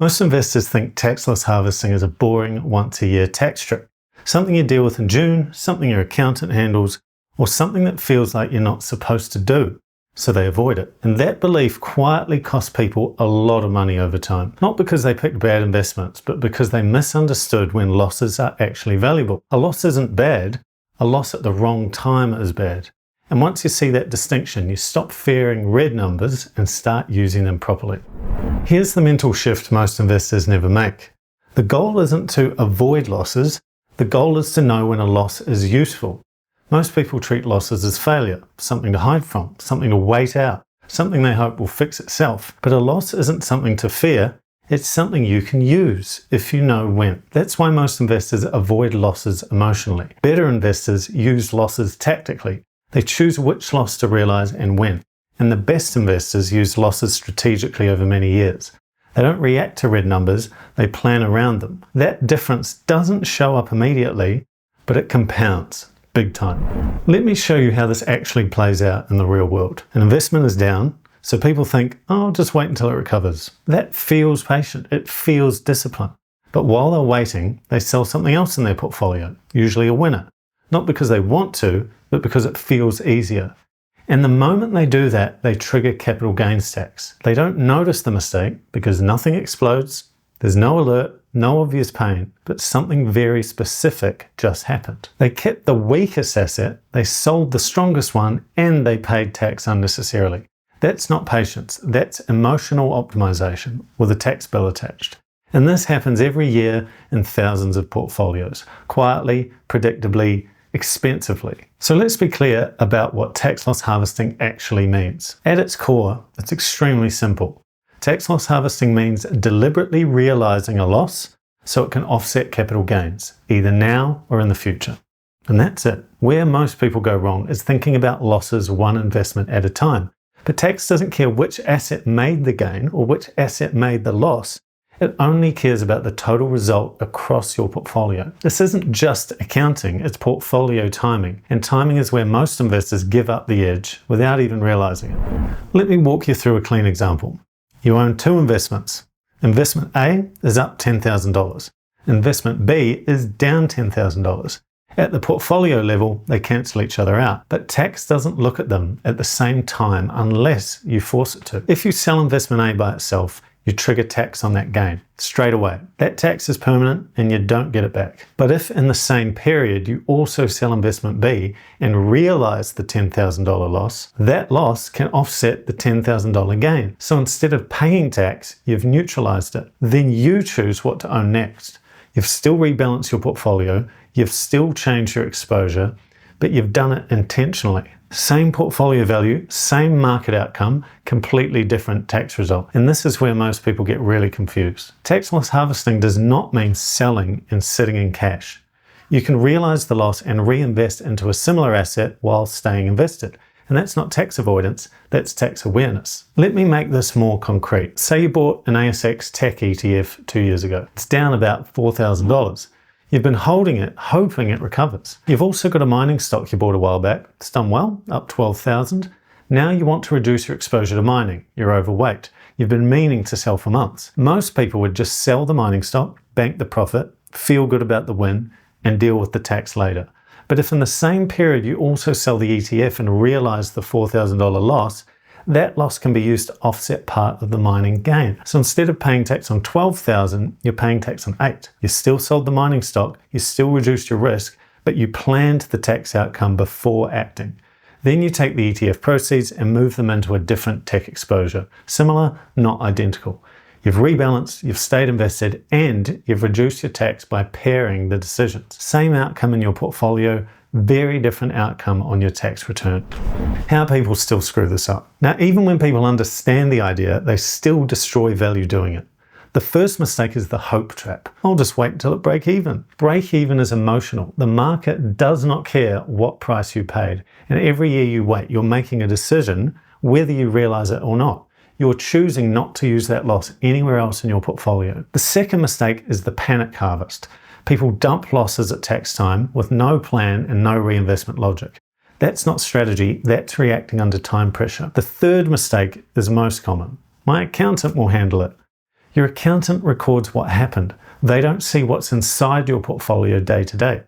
Most investors think tax loss harvesting is a boring once-a-year tax trick, something you deal with in June, something your accountant handles, or something that feels like you're not supposed to do, so they avoid it. And that belief quietly costs people a lot of money over time, not because they picked bad investments, but because they misunderstood when losses are actually valuable. A loss isn't bad, a loss at the wrong time is bad. And once you see that distinction, you stop fearing red numbers and start using them properly. Here's the mental shift most investors never make. The goal isn't to avoid losses, the goal is to know when a loss is useful. Most people treat losses as failure, something to hide from, something to wait out, something they hope will fix itself. But a loss isn't something to fear, it's something you can use if you know when. That's why most investors avoid losses emotionally. Better investors use losses tactically. They choose which loss to realize and when. And the best investors use losses strategically over many years. They don't react to red numbers, they plan around them. That difference doesn't show up immediately, but it compounds big time. Let me show you how this actually plays out in the real world. An investment is down, so people think, oh, I'll just wait until it recovers. That feels patient, it feels discipline. But while they're waiting, they sell something else in their portfolio, usually a winner. Not because they want to, but because it feels easier. And the moment they do that, they trigger capital gains tax. They don't notice the mistake because nothing explodes, there's no alert, no obvious pain, but something very specific just happened. They kept the weakest asset, they sold the strongest one, and they paid tax unnecessarily. That's not patience, that's emotional optimization with a tax bill attached. And this happens every year in thousands of portfolios, quietly, predictably, expensively. So let's be clear about what tax loss harvesting actually means. At its core, it's extremely simple. Tax loss harvesting means deliberately realizing a loss so it can offset capital gains, either now or in the future. And that's it. Where most people go wrong is thinking about losses one investment at a time. But tax doesn't care which asset made the gain or which asset made the loss. It only cares about the total result across your portfolio. This isn't just accounting, it's portfolio timing. And timing is where most investors give up the edge without even realizing it. Let me walk you through a clean example. You own two investments. Investment A is up $10,000. Investment B is down $10,000. At the portfolio level, they cancel each other out, but tax doesn't look at them at the same time unless you force it to. If you sell investment A by itself, you trigger tax on that gain straight away. That tax is permanent and you don't get it back. But if in the same period you also sell investment B and realize the $10,000 loss, that loss can offset the $10,000 gain. So instead of paying tax, you've neutralized it. Then you choose what to own next. You've still rebalanced your portfolio, you've still changed your exposure, but you've done it intentionally. Same portfolio value, same market outcome, completely different tax result. And this is where most people get really confused. Tax loss harvesting does not mean selling and sitting in cash. You can realize the loss and reinvest into a similar asset while staying invested. And that's not tax avoidance, that's tax awareness. Let me make this more concrete. Say you bought an ASX tech ETF 2 years ago. It's down about $4,000. You've been holding it, hoping it recovers. You've also got a mining stock you bought a while back. It's done well, up 12,000. Now you want to reduce your exposure to mining. You're overweight. You've been meaning to sell for months. Most people would just sell the mining stock, bank the profit, feel good about the win, and deal with the tax later. But if in the same period you also sell the ETF and realize the $4,000 loss, that loss can be used to offset part of the mining gain. So instead of paying tax on $12,000, you're paying tax on $8,000. You still sold the mining stock, you still reduced your risk, but you planned the tax outcome before acting. Then you take the ETF proceeds and move them into a different tech exposure. Similar, not identical. You've rebalanced, you've stayed invested, and you've reduced your tax by pairing the decisions. Same outcome in your portfolio, very different outcome on your tax return. How people still screw this up. Now, even when people understand the idea, they still destroy value doing it. The first mistake is the hope trap. I'll just wait until it breaks even. Break even is emotional. The market does not care what price you paid. And every year you wait, you're making a decision whether you realize it or not. You're choosing not to use that loss anywhere else in your portfolio. The second mistake is the panic harvest. People dump losses at tax time with no plan and no reinvestment logic. That's not strategy, that's reacting under time pressure. The third mistake is most common. My accountant will handle it. Your accountant records what happened. They don't see what's inside your portfolio day to day.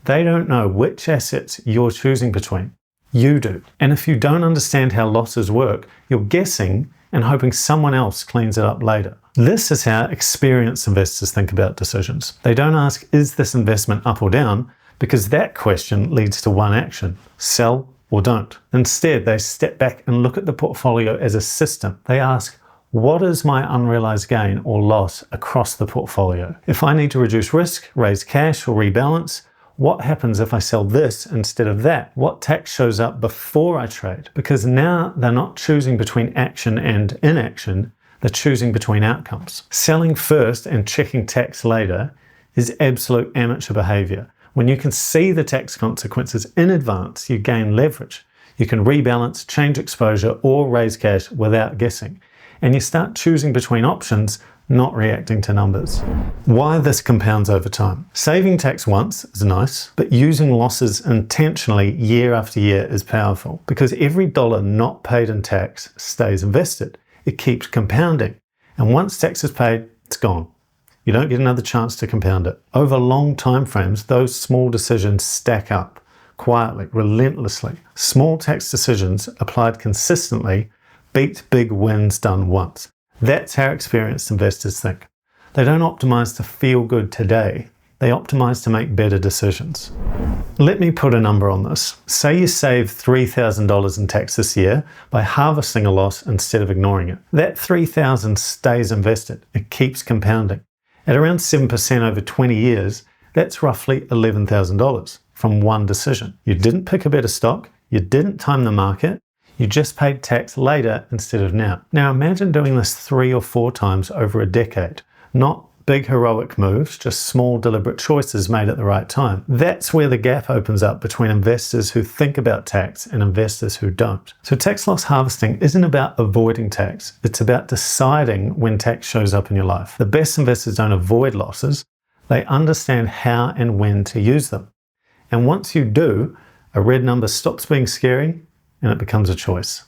They don't know which assets you're choosing between. You do. And if you don't understand how losses work, you're guessing and hoping someone else cleans it up later. This is how experienced investors think about decisions. They don't ask, is this investment up or down? Because that question leads to one action: sell or don't. Instead, they step back and look at the portfolio as a system. They ask, what is my unrealized gain or loss across the portfolio? If I need to reduce risk, raise cash, or rebalance, what happens if I sell this instead of that? What tax shows up before I trade? Because now they're not choosing between action and inaction, they're choosing between outcomes. Selling first and checking tax later is absolute amateur behavior. When you can see the tax consequences in advance, you gain leverage. You can rebalance, change exposure, or raise cash without guessing. And you start choosing between options, not reacting to numbers. Why this compounds over time. Saving tax once is nice, but using losses intentionally year after year is powerful, because every dollar not paid in tax stays invested. It keeps compounding. And once tax is paid, it's gone. You don't get another chance to compound it. Over long time frames, those small decisions stack up quietly, relentlessly. Small tax decisions applied consistently beat big wins done once. That's how experienced investors think. They don't optimize to feel good today. They optimize to make better decisions. Let me put a number on this. Say you save $3,000 in tax this year by harvesting a loss instead of ignoring it. That $3,000 stays invested. It keeps compounding. At around 7% over 20 years, that's roughly $11,000 from one decision. You didn't pick a better stock, you didn't time the market, you just paid tax later instead of now. Now imagine doing this 3 or 4 times over a decade. Not big heroic moves, just small deliberate choices made at the right time. That's where the gap opens up between investors who think about tax and investors who don't. So tax loss harvesting isn't about avoiding tax. It's about deciding when tax shows up in your life. The best investors don't avoid losses. They understand how and when to use them. And once you do, a red number stops being scary and it becomes a choice.